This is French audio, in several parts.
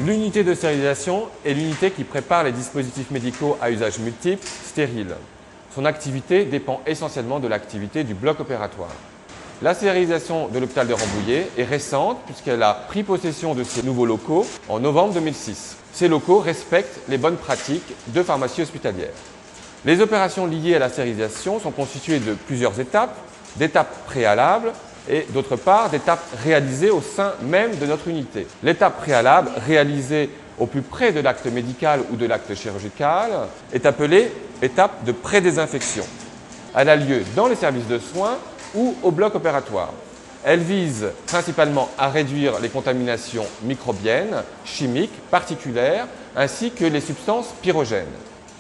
L'unité de stérilisation est l'unité qui prépare les dispositifs médicaux à usage multiple, stériles. Son activité dépend essentiellement de l'activité du bloc opératoire. La stérilisation de l'hôpital de Rambouillet est récente puisqu'elle a pris possession de ces nouveaux locaux en novembre 2006. Ces locaux respectent les bonnes pratiques de pharmacie hospitalière. Les opérations liées à la stérilisation sont constituées de plusieurs étapes, d'étapes préalables et d'autre part d'étapes réalisées au sein même de notre unité. L'étape préalable, réalisée au plus près de l'acte médical ou de l'acte chirurgical, est appelée étape de pré-désinfection. Elle a lieu dans les services de soins ou au bloc opératoire. Elle vise principalement à réduire les contaminations microbiennes, chimiques, particulaires, ainsi que les substances pyrogènes.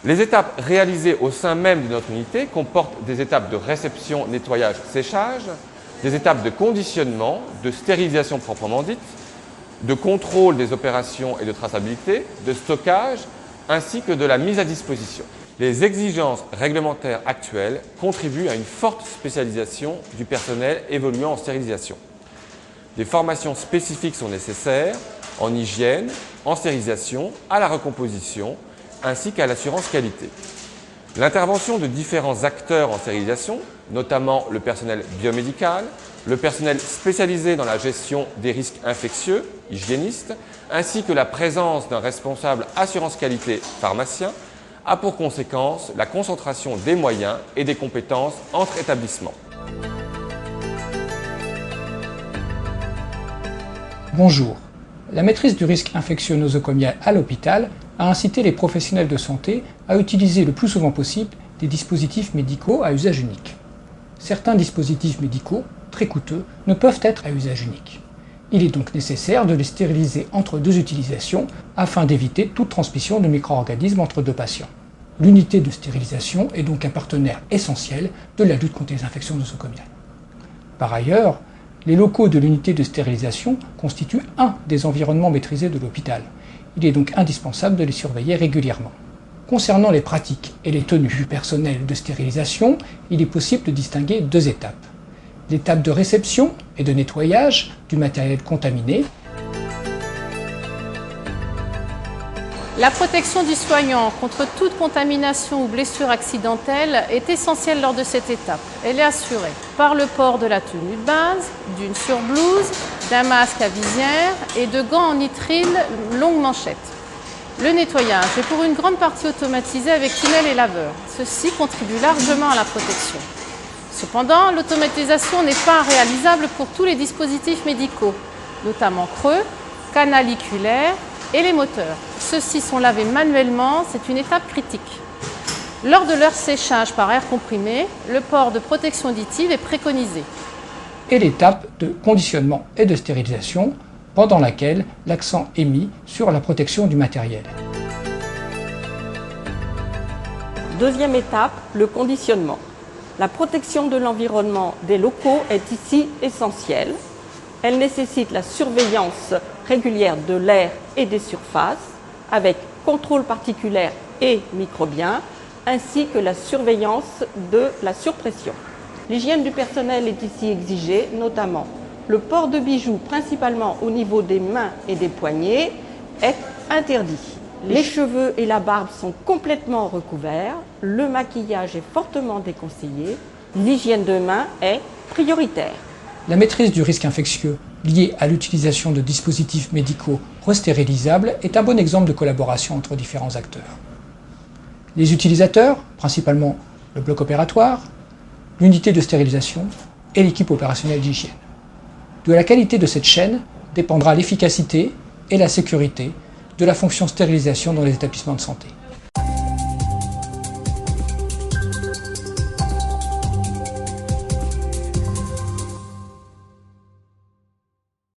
Les étapes réalisées au sein même de notre unité comportent des étapes de réception, nettoyage, séchage, des étapes de conditionnement, de stérilisation proprement dite, de contrôle des opérations et de traçabilité, de stockage, ainsi que de la mise à disposition. Les exigences réglementaires actuelles contribuent à une forte spécialisation du personnel évoluant en stérilisation. Des formations spécifiques sont nécessaires en hygiène, en stérilisation, à la recomposition, ainsi qu'à l'assurance qualité. L'intervention de différents acteurs en stérilisation, notamment le personnel biomédical, le personnel spécialisé dans la gestion des risques infectieux, hygiéniste, ainsi que la présence d'un responsable assurance qualité pharmacien, a pour conséquence la concentration des moyens et des compétences entre établissements. Bonjour. La maîtrise du risque infectieux nosocomial à l'hôpital a incité les professionnels de santé à utiliser le plus souvent possible des dispositifs médicaux à usage unique. Certains dispositifs médicaux, très coûteux, ne peuvent être à usage unique. Il est donc nécessaire de les stériliser entre deux utilisations afin d'éviter toute transmission de micro-organismes entre deux patients. L'unité de stérilisation est donc un partenaire essentiel de la lutte contre les infections nosocomiales. Par ailleurs, les locaux de l'unité de stérilisation constituent un des environnements maîtrisés de l'hôpital. Il est donc indispensable de les surveiller régulièrement. Concernant les pratiques et les tenues du personnel de stérilisation, il est possible de distinguer deux étapes. L'étape de réception et de nettoyage du matériel contaminé. La protection du soignant contre toute contamination ou blessure accidentelle est essentielle lors de cette étape. Elle est assurée par le port de la tenue de base, d'une surblouse, d'un masque à visière et de gants en nitrile longue manchette. Le nettoyage est pour une grande partie automatisé avec tunnel et laveur. Ceci contribue largement à la protection. Cependant, l'automatisation n'est pas réalisable pour tous les dispositifs médicaux, notamment creux, canaliculaires et les moteurs. Ceux-ci sont lavés manuellement, c'est une étape critique. Lors de leur séchage par air comprimé, le port de protection additive est préconisé. Et l'étape de conditionnement et de stérilisation, pendant laquelle l'accent est mis sur la protection du matériel. Deuxième étape, le conditionnement. La protection de l'environnement des locaux est ici essentielle. Elle nécessite la surveillance régulière de l'air et des surfaces, avec contrôle particulaire et microbien, ainsi que la surveillance de la surpression. L'hygiène du personnel est ici exigée, notamment le port de bijoux, principalement au niveau des mains et des poignets, est interdit. Les cheveux et la barbe sont complètement recouverts, le maquillage est fortement déconseillé, l'hygiène de main est prioritaire. La maîtrise du risque infectieux lié à l'utilisation de dispositifs médicaux restérilisables est un bon exemple de collaboration entre différents acteurs. Les utilisateurs, principalement le bloc opératoire, l'unité de stérilisation et l'équipe opérationnelle d'hygiène. De la qualité de cette chaîne dépendra l'efficacité et la sécurité de la fonction stérilisation dans les établissements de santé.